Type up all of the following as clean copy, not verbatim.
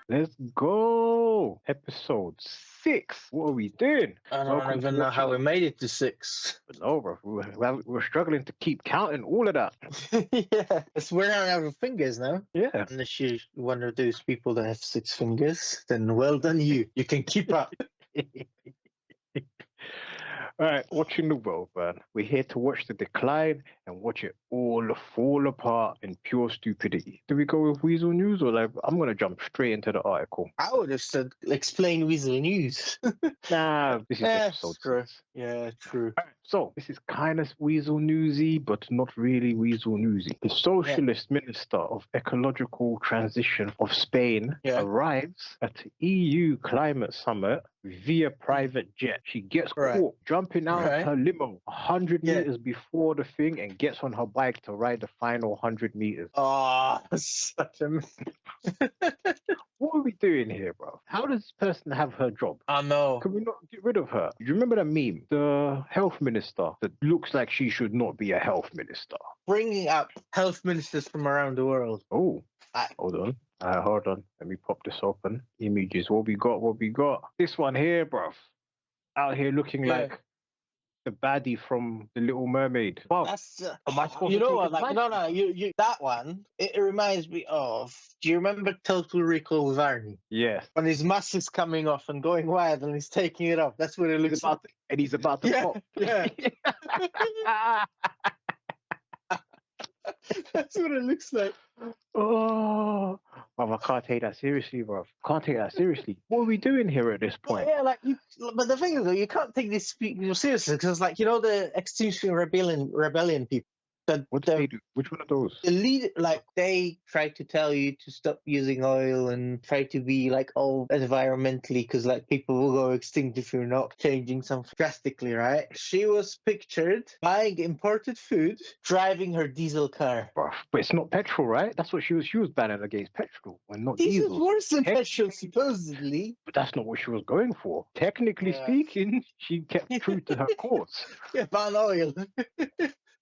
Let's go. Episode 6. What are we doing? I don't Welcome even to know how we watching. made it to 6. No, bro. We're struggling to keep counting all of that. Yeah, it's we're running out of fingers now. Yeah. Unless you're one of those people that have 6 fingers, then well done you. You can keep up. All right, watching the world burn. We're here to watch the decline and watch it all fall apart in pure stupidity. Do we go with Weasel News or I'm gonna jump straight into the article? I would have said explain Weasel News. Nah, this is episode true. 6. Yeah, true. All right, so this is kind of Weasel Newsy, but not really Weasel Newsy. The Socialist Minister of Ecological Transition of Spain arrives at the EU Climate Summit via private jet. She gets caught jumping out of her limo 100 meters before the thing and gets on her bike to ride the final 100 meters. Oh, such a... What are we doing here, bro? How does this person have her job? I know. Can we not get rid of her? Do you remember the meme? The health minister that looks like she should not be a health minister. Bringing up health ministers from around the world. Oh, hold on. Hold on. Let me pop this open. Images. What we got? What we got? This one here, bruv. Out here looking like the baddie from The Little Mermaid. Wow. That's am I supposed you to know take what? it Like, back? no. You that one. It reminds me of. Do you remember Total Recall with Arnie? Yes. When his mask is coming off and going wild, and he's taking it off. That's what it looks like. And he's about to pop. Yeah. That's what it looks like. Oh, I can't take that seriously, bro. Can't take that seriously. What are we doing here at this point? Yeah, like but the thing is, though, you can't take this seriously because, like, you know, the Extinction Rebellion people. What do they do? Which one of those? The lead, like, they try to tell you to stop using oil and try to be like all environmentally, because like people will go extinct if you're not changing something drastically, right? She was pictured buying imported food, driving her diesel car. But it's not petrol, right? That's what she was. She was banning against petrol and not diesel. Diesel's worse than petrol, supposedly. But that's not what she was going for. Technically speaking, she kept true to her course. Yeah, ban oil.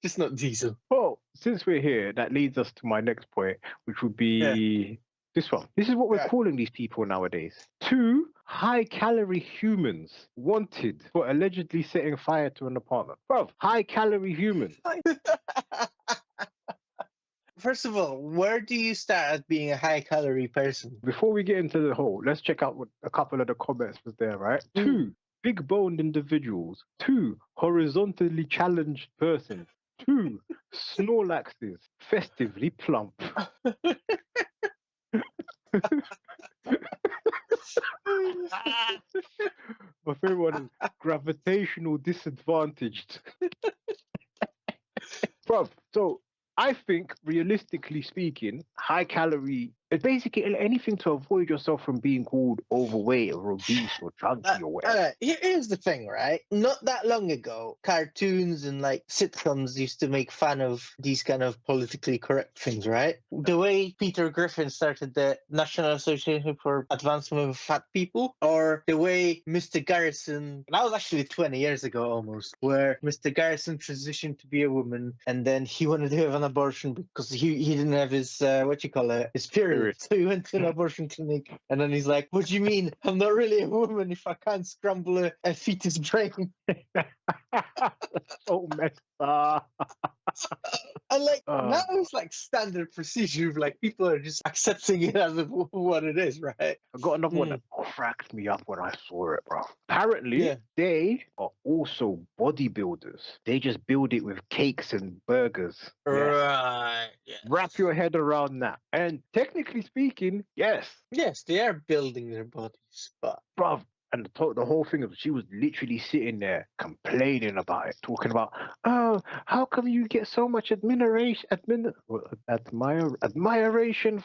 Just not diesel. Well, since we're here, that leads us to my next point, which would be this one. This is what we're calling these people nowadays. 2 high-calorie humans wanted for allegedly setting fire to an apartment. Bro, high-calorie humans. First of all, where do you start at being a high-calorie person? Before we get into the whole, let's check out what a couple of the comments was there, right? 2 big-boned individuals. 2 horizontally challenged persons. 2 Snorlaxes, festively plump. My favorite one is gravitational disadvantaged. Bro, so I think, realistically speaking, high calorie is basically anything to avoid yourself from being called overweight or obese or chunky or whatever. Here's the thing, right? Not that long ago, cartoons and like sitcoms used to make fun of these kind of politically correct things, right? The way Peter Griffin started the National Association for Advancement of Fat People, or the way Mr. Garrison, that was actually 20 years ago almost, where Mr. Garrison transitioned to be a woman and then he wanted to have an abortion because he didn't have his, his period. So he went to an abortion clinic and then he's like, what do you mean? I'm not really a woman if I can't scramble a fetus brain. So messed up. And like now it's like standard procedure of like people are just accepting it as what it is, right? I got another one that cracked me up when I saw it, bro. Apparently, they are also bodybuilders. They just build it with cakes and burgers. Right. Yes. Wrap your head around that. And technically speaking, yes. Yes, they are building their bodies, but bruv. And the whole thing of she was literally sitting there complaining about it, talking about, oh, how come you get so much admiration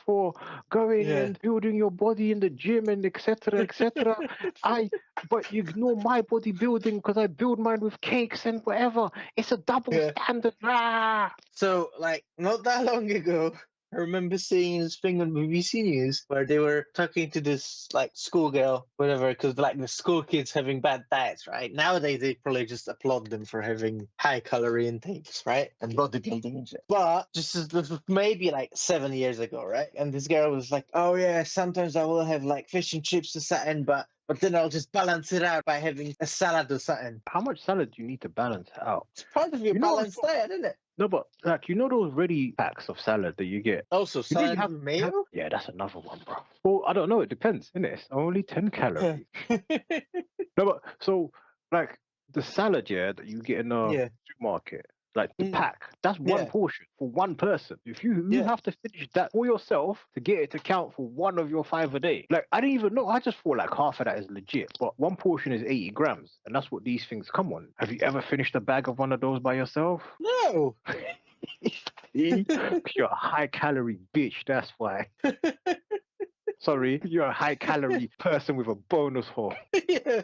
for going and building your body in the gym and etc. etc. But you ignore my bodybuilding because I build mine with cakes and whatever. It's a double standard. Ah! So like not that long ago, I remember seeing this thing on BBC News where they were talking to this like schoolgirl, whatever, because like the school kids having bad diets, right? Nowadays they probably just applaud them for having high calorie intakes, right? And bodybuilding and shit. But this was maybe like 7 years ago, right? And this girl was like, "Oh yeah, sometimes I will have like fish and chips or something, but then I'll just balance it out by having a salad or something." How much salad do you need to balance it out? It's part of your You know what I balanced thought? diet, isn't it? No, but like those ready packs of salad that you get. Also, You know salad with mayo? yeah, that's another one, bro. Well, I don't know. It depends, innit? It's only 10 calories. No, but so like the salad, yeah, that you get in a Yeah. supermarket, like the Mm. pack, that's one Yeah. portion for one person. If you Yeah. have to finish that for yourself to get it to count for one of your 5 a day. Like I didn't even know. I just thought like half of that is legit, but one portion is 80 grams, and that's what these things come on. Have you ever finished a bag of one of those by yourself? No. See? You're a high calorie bitch. That's why. Sorry, you're a high calorie person with a bonus hole. Yeah.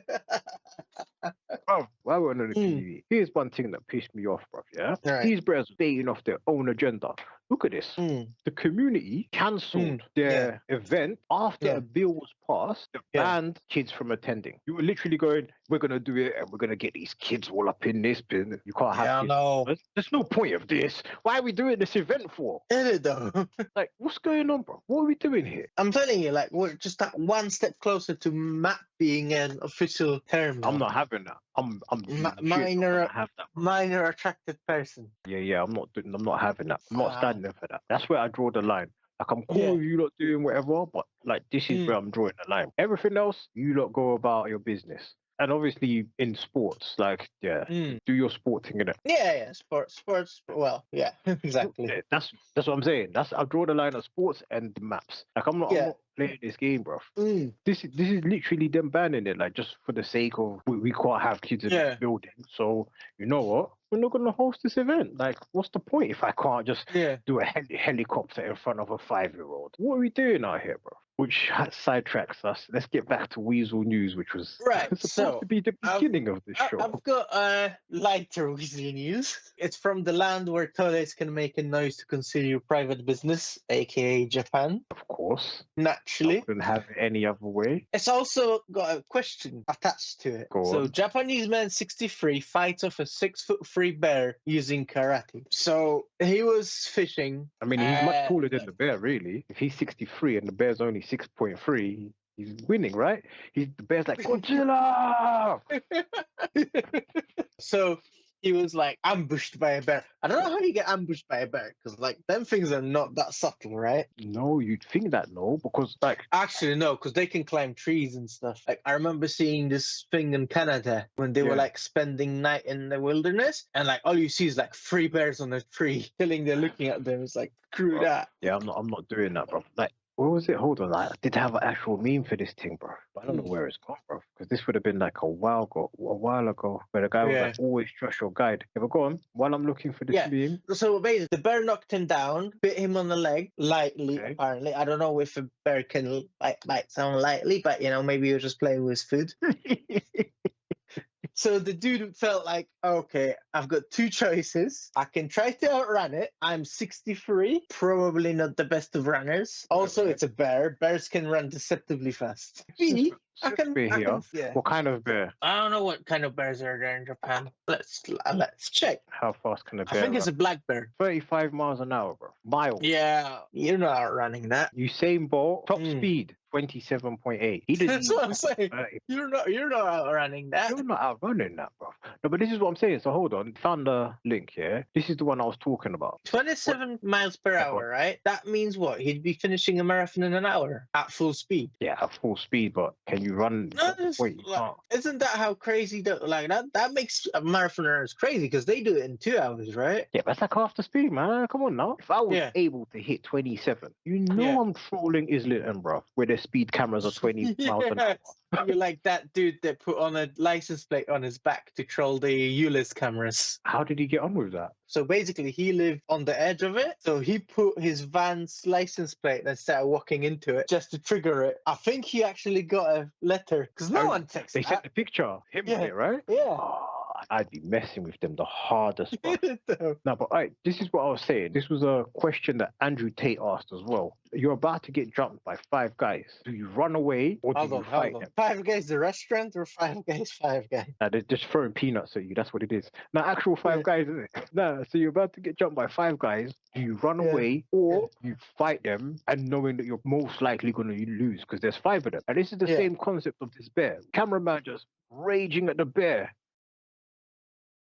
Bro, while we're on the TV, here's one thing that pissed me off, bro. Yeah, Right. these bros dating off their own agenda. Look at this. The community cancelled their event after a bill was passed that banned kids from attending. You were literally going, "We're gonna do it, and we're gonna get these kids all up in this bin. You can't have kids." No. There's no point of this. Why are we doing this event for? Is it though? Like, what's going on, bro? What are we doing here? I'm telling you, like, we're just that one step closer to MAP being an official term. I'm not having that. I'm minor attracted person. Yeah, I'm not having that. I'm not standing for that. That's where I draw the line. Like I'm cool with you lot doing whatever, but like this is where I'm drawing the line. Everything else, you lot go about your business. And obviously in sports, like do your sport thing, innit? Yeah, sports. Well, yeah, exactly. Yeah, that's what I'm saying. I draw the line of sports and the maps. Like I'm not playing this game, bro. This is literally them banning it, like just for the sake of we can't have kids in the building. So you know what? We're not gonna host this event. Like, what's the point if I can't just do a helicopter in front of a 5-year-old? What are we doing out here, bro? Which sidetracks us. Let's get back to Weasel News, which was supposed to be the beginning of the show. I've got lighter Weasel News. It's from the land where toilets can make a noise to consider your private business, aka Japan. Of course. Naturally. I couldn't have it any other way. It's also got a question attached to it. So, Japanese man 63 fights off a 6'3" bear using karate. So, he was fishing. I mean, he's much taller than the bear, really. If he's 63 and the bear's only 6.3, he's winning, right? The bear's like, Godzilla! So he was like ambushed by a bear. I don't know how you get ambushed by a bear, because like them things are not that subtle, right? No, you'd think that, no, because like actually no, because they can climb trees and stuff. Like I remember seeing this thing in Canada when they were like spending night in the wilderness, and like all you see is like 3 bears on a tree, killing. They're looking at them. It's like screw that. Yeah, I'm not doing that, bro. Like, what was it? Hold on, I did have an actual meme for this thing, bro. But I don't know where it's gone, bro. Because this would have been like a while ago, where the guy was like, always trust your guide. Yeah, but go on, while I'm looking for this meme. So basically, the bear knocked him down, bit him on the leg lightly. Apparently, I don't know if a bear can bite someone lightly, but you know, maybe he was just playing with his food. So the dude felt like, okay, I've got 2 choices. I can try to outrun it. I'm 63, probably not the best of runners. Also, it's a bear. Bears can run deceptively fast. I can, What kind of bear? I don't know what kind of bears are there in Japan. Let's check. How fast can a bear I think run? it's a black bear. 35 miles an hour, bro. Miles. Yeah, you're not outrunning that. Usain Bolt, top speed, 27.8. That's what I'm saying. You're not outrunning that. You're not outrunning that, bro. No, but this is what I'm saying. So hold on. Found the link here. This is the one I was talking about. 27 miles per hour, right? That means what? He'd be finishing a marathon in an hour at full speed. Yeah, at full speed, but can you run? Wait, isn't that how crazy that makes marathoners crazy, because they do it in 2 hours, right? Yeah, but that's like half the speed, man. Come on now. If I was able to hit 27, you know I'm trolling Islington, bro, where their speed cameras are 20 miles an hour. You're like that dude that put on a license plate on his back to troll the ULIS cameras. How did he get on with that? So basically, he lived on the edge of it. So he put his van's license plate and started walking into it just to trigger it. I think he actually got a letter, because no one texts They sent the picture, him with it, right? Yeah. Oh, I'd be messing with them the hardest, bro. No, but this is what I was saying. This was a question that Andrew Tate asked as well. You're about to get jumped by 5 guys. Do you run away or do you fight them? 5 Guys the restaurant or 5 Guys, 5 Guys? Nah, they're just throwing peanuts at you. That's what it is. Now, actual 5 guys, isn't it? Nah, so you're about to get jumped by 5 guys. Do you run away or you fight them and knowing that you're most likely going to lose because there's 5 of them? And this is the same concept of this bear. Cameraman just raging at the bear.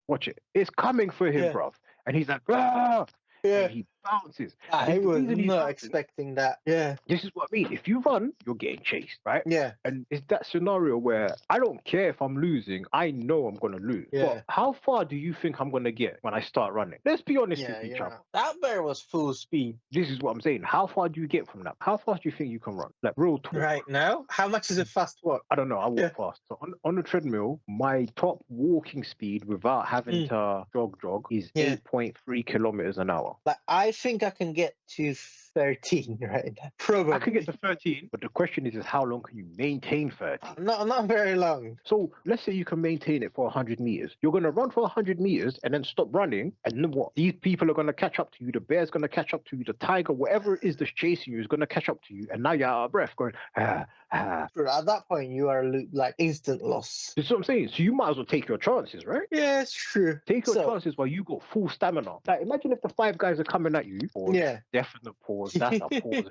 Watch it. It's coming for him, bruv. And he's like, ah! And he bounces. I was not expecting that. Yeah. This is what I mean. If you run, you're getting chased, right? Yeah. And it's that scenario where I don't care if I'm losing. I know I'm going to lose. Yeah. But how far do you think I'm going to get when I start running? Let's be honest with each other. That bear was full speed. This is what I'm saying. How far do you get from that? How fast do you think you can run? Like real talk. Right now? How much is a fast walk? I don't know. I walk fast. So on the treadmill, my top walking speed without having to jog is 8.3 kilometers an hour. Like I think I can get to 13 right now. Probably. I can get to 13, but the question is how long can you maintain 13? Not very long. So let's say you can maintain it for 100 meters. You're going to run for 100 meters and then stop running. And then what? These people are going to catch up to you. The bear's going to catch up to you. The tiger, whatever it is that's chasing you is going to catch up to you. And now you're out of breath going, ah. At that point, you are like instant loss. That's what I'm saying. So you might as well take your chances, right? Yeah, it's true. Take your chances while you got full stamina. Like imagine if the 5 guys are coming at you. Pause, definite pause. That's a pause.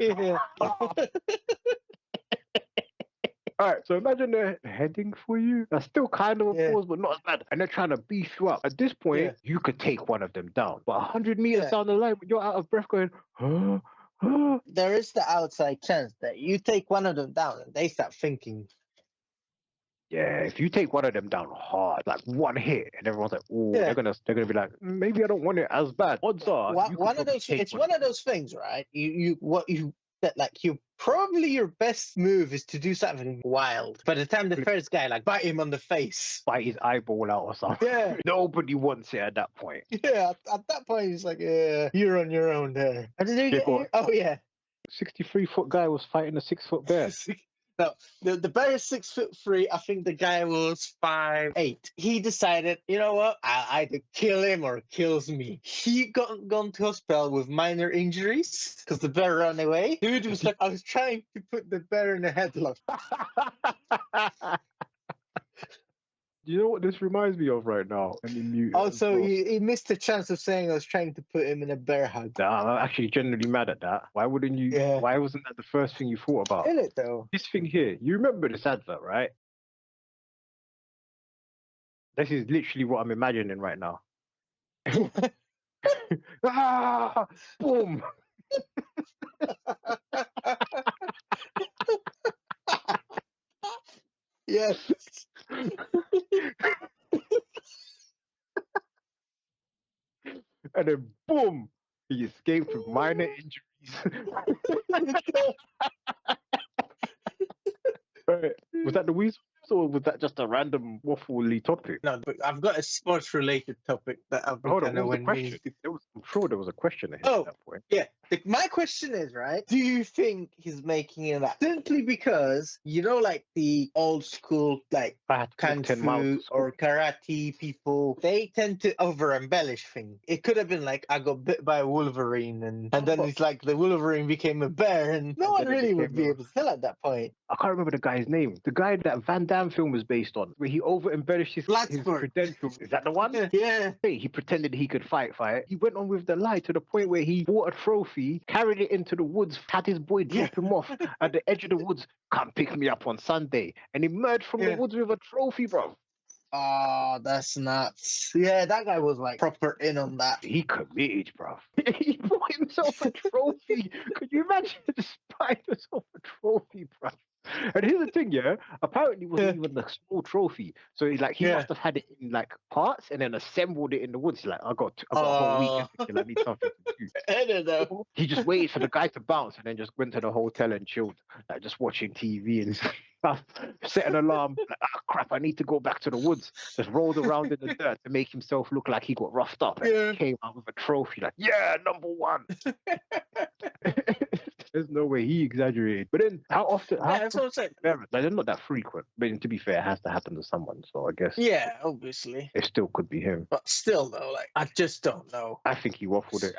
All right, so imagine they're heading for you. That's still kind of a pause, but not as bad. And they're trying to beef you up. At this point, you could take one of them down. But 100 meters down the line, you're out of breath going, huh? There is the outside chance that you take one of them down and they start thinking. Yeah, if you take one of them down hard, like one hit, and everyone's like, "Oh," they're gonna be like, "Maybe I don't want it as bad." Odds are, one of those. It's one of those things, right? Probably your best move is to do something wild. By the time the first guy bite him on the face, bite his eyeball out or something. Yeah, nobody wants it at that point. Yeah, at that point it's like, you're on your own there. Oh yeah, 63-foot guy was fighting a 6-foot bear. No, the bear is 6'3". I think the guy was 5'8". He decided, you know what? I'll either kill him or kills me. He gone to hospital with minor injuries because the bear ran away. Dude was like, I was trying to put the bear in a headlock. You know what this reminds me of right now? Also, he missed the chance of saying I was trying to put him in a bear hug. Nah, I'm actually genuinely mad at that. Why wouldn't you? Yeah. Why wasn't that the first thing you thought about? In it though. This thing here, you remember this advert, right? This is literally what I'm imagining right now. Boom. Yes. And then boom, he escaped with minor injuries. Right. Was that the weasel or was that just a random waffly topic? No, but I've got a sports-related topic that I've been Hold on, what was the question? I'm sure there was a question ahead at that point. Yeah. My question is, right, do you think he's making it up? Simply because, like the old school, kung fu or karate people, they tend to over-embellish things. It could have been like, I got bit by a Wolverine, and then it's like the Wolverine became a bear, and no one really would be able to tell at that point. I can't remember the guy's name. The guy that Van Damme film was based on, where he over-embellished his credentials. Is that the one? Yeah. Hey, he pretended he could fight. He went on with the lie to the point where he bought a trophy, carried it into the woods, had his boy drop him off at the edge of the woods. Come pick me up on Sunday. And he emerged from the woods with a trophy, bro. Oh, that's nuts. Yeah, that guy was proper in on that. He committed, bro. He bought himself a trophy. Could you imagine just buying yourself a trophy, bro? And here's the thing, apparently it wasn't even the small trophy. So he must have had it in parts and then assembled it in the woods. He's like, I got a whole week. I need something to do. I don't know. He just waited for the guy to bounce and then just went to the hotel and chilled, just watching TV and stuff. Set an alarm. Crap, I need to go back to the woods. Just rolled around in the dirt to make himself look like he got roughed up. And came out with a trophy, #1. There's no way he exaggerated. But then, how often? Yeah, that's what I'm saying. Like, they're not that frequent. But to be fair, it has to happen to someone. So I guess. Yeah, obviously. It still could be him. But still, though, like, I just don't know. I think he waffled it.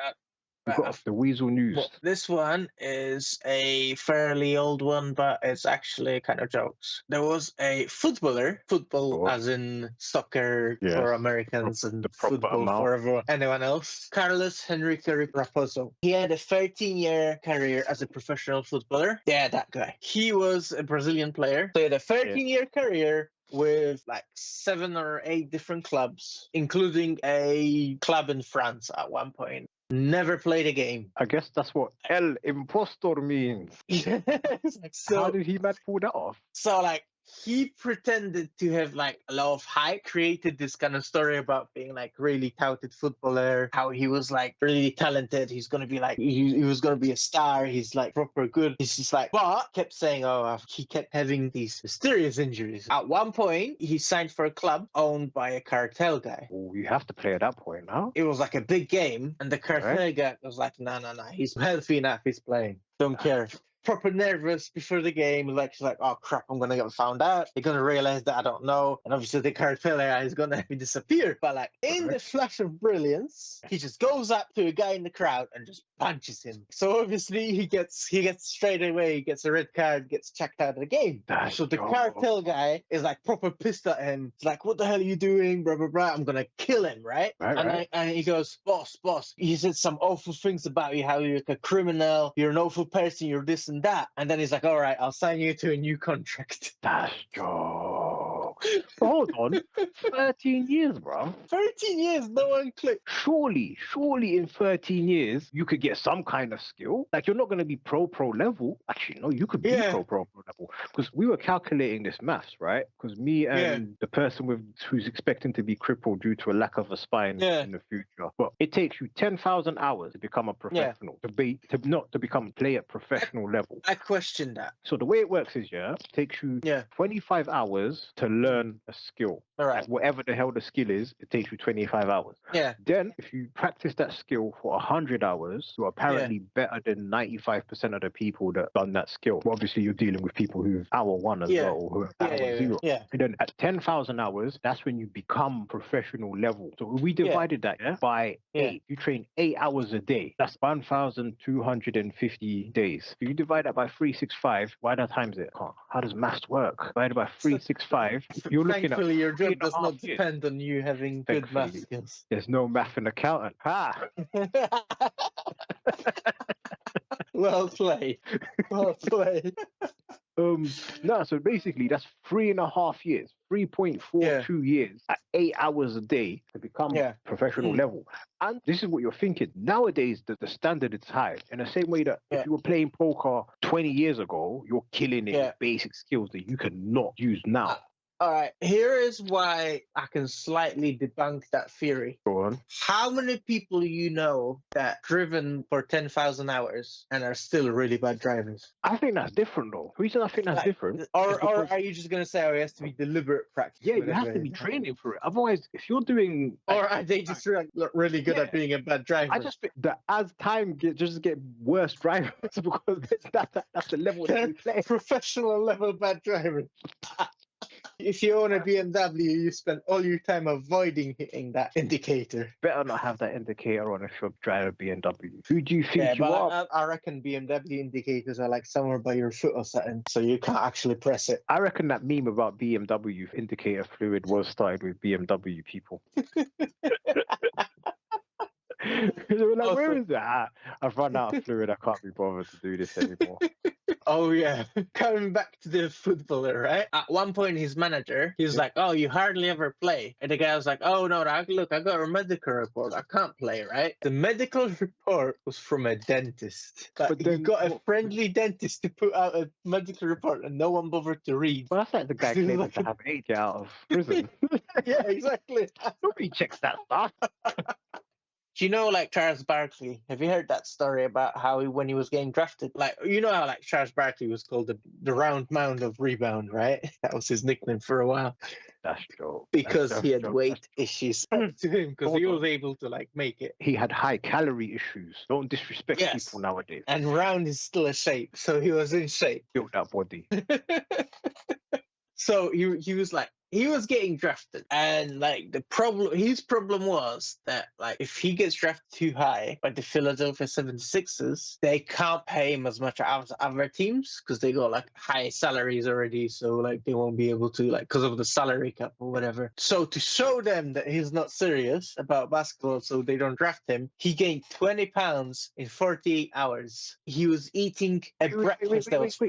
You got off the Weasel News. Well, this one is a fairly old one, but it's actually kind of jokes. There was a footballer, football as in soccer for Americans and football for anyone else, Carlos Henrique Raposo. He had a 13-year career as a professional footballer. Yeah, that guy. He was a Brazilian player. So he had a 13-year career with like 7 or 8 different clubs, including a club in France at one point. Never played a game. I guess that's what El Impostor means. So, how did he pull that off? So, like, he pretended to have like a lot of hype, created this kind of story about being like really touted footballer, how he was like really talented. He's gonna be like he was gonna be a star. He's like proper good. He's just like, but kept saying, he kept having these mysterious injuries. At one point, he signed for a club owned by a cartel guy. Oh, you have to play at that point, huh? It was like a big game, and the cartel guy was like, no, he's healthy enough. He's playing. Don't care. Proper nervous before the game, like she's like, oh crap, I'm gonna get found out. They're gonna realize that I don't know, and obviously the cartel guy is gonna have me disappear. But like in the flash of brilliance, he just goes up to a guy in the crowd and just punches him. So obviously he gets straight away, he gets a red card, gets checked out of the game. So the cartel guy is like proper pissed at him. He's like, what the hell are you doing? Blah blah blah. I'm gonna kill him, right? And he goes, boss, he said some awful things about you, how you're like a criminal, you're an awful person, you're this and that. And then he's like, all right, I'll sign you to a new contract. That's jokes. Hold on. 13 years, bro. 13 years, no one clicked. Surely in 13 years, you could get some kind of skill. Like, you're not going to be pro level. Actually, no, you could be pro level. Because we were calculating this maths, right? Because me and the person who's expecting to be crippled due to a lack of a spine in the future. But it takes you 10,000 hours to become a professional. To become play at professional level. I question that. So the way it works is, it takes you 25 hours to learn a skill. All right. Like, whatever the hell the skill is, it takes you 25 hours. Yeah. Then, if you practice that skill for 100 hours, you're apparently better than 95% of the people that done that skill. Well, obviously, you're dealing with people who've hour 1 as well, or who have hour 0. Yeah. And then at 10,000 hours, that's when you become professional level. So we divided that by 8. You train 8 hours a day. That's 1,250 days. If you divide that by 365, why not times it? How does maths work? Divided by 365, you're looking at... Thankfully, your job does not depend on you having good math skills. There's no math and accountant. Ha! Well played. Well played. No, so basically that's 3.5 years, 3.42 years at 8 hours a day to become professional level. And this is what you're thinking. Nowadays, the standard is high. In the same way that if you were playing poker 20 years ago, you're killing it with basic skills that you cannot use now. All right, here is why I can slightly debunk that theory. Go on. How many people you know that driven for 10,000 hours and are still really bad drivers? I think that's different, though. The reason I think that's different... Or are you just going to say, it has to be deliberate practice? Yeah, you have to be training for it. Otherwise, if you're doing... Or are they just really good at being a bad driver? I just think that as time just get worse drivers because that's the level that we play. Professional level bad drivers. If you own a BMW, you spend all your time avoiding hitting that indicator. Better not have that indicator on if you're driving a BMW. Who do you think you are? I reckon BMW indicators are like somewhere by your foot or something, so you can't actually press it. I reckon that meme about BMW indicator fluid was started with BMW people. Like, where is that? I've run out of fluid. I can't be bothered to do this anymore. Oh, yeah. Coming back to the footballer, right? At one point, his manager, he was like, oh, you hardly ever play. And the guy was like, oh, no, look, I got a medical report. I can't play, right? The medical report was from a dentist. But then, you got a friendly dentist to put out a medical report and no one bothered to read. Well, that's like the guy claiming to have AIDS out of prison. Yeah, exactly. Nobody checks that stuff. Do you know, like, Charles Barkley? Have you heard that story about how when he was getting drafted, like, you know how, like, Charles Barkley was called the round mound of rebound, right? That was his nickname for a while. That's true. Because That's he had joke. weight issues to him, because he was able to, like, make it. He had high calorie issues. Don't disrespect Yes. people nowadays. And round is still a shape, so he was in shape. Built that body. So he was like, he was getting drafted, and like his problem was that, like, if he gets drafted too high by the Philadelphia 76ers, they can't pay him as much as other teams because they got like high salaries already, so like they won't be able to, like, because of the salary cap or whatever. So to show them that he's not serious about basketball, so they don't draft him, he gained 20 pounds in 48 hours. He was eating a breakfast that was...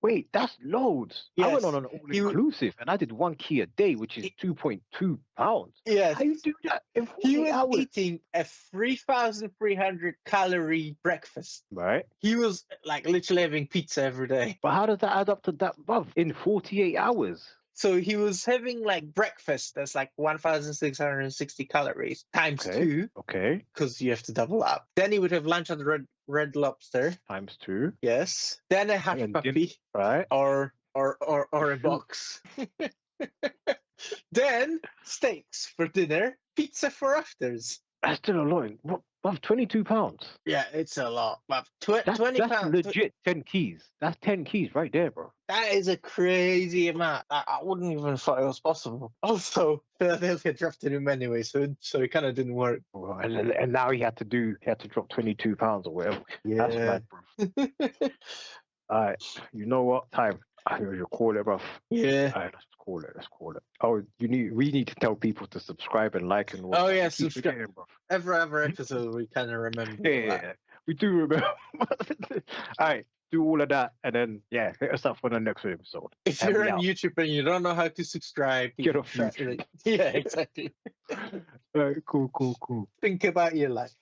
Wait, that's loads. Yes. I went on an all-inclusive and I did 1 key a day, which is 2.2 pounds. Yes. How you do that in 48 He was hours? eating a 3,300 calorie breakfast. Right. He was like literally having pizza every day. But how does that add up to that above in 48 hours? So he was having like breakfast that's like 1,660 calories times 2. Okay. Because you have to double up. Then he would have lunch at the Red Lobster. Times 2. Yes. Then a hush puppy. Right. Or a box. Then steaks for dinner, pizza for afters. That's still a lot. What? Above 22 pounds. Yeah, it's a lot. But 20 that's pounds. Legit 10 keys. That's 10 keys right there, bro. That is a crazy amount. I wouldn't even thought it was possible. Also, Philadelphia drafted him anyway, so it kind of didn't work. Well, and now he had to drop 22 pounds or whatever. Yeah. That's mad, bro. All right, you know what? Time. You call it, bro. Yeah. All right, let's call it. Oh, we need to tell people to subscribe and like and Oh, that. yeah, Keep subscribe. forgetting, bro. Every episode, we kind of remember. Yeah, we do remember. All right, do all of that, and then hit us up for the next episode. If you're on YouTube and you don't know how to subscribe, Get off YouTube. Yeah, exactly. All right, cool. Think about your life.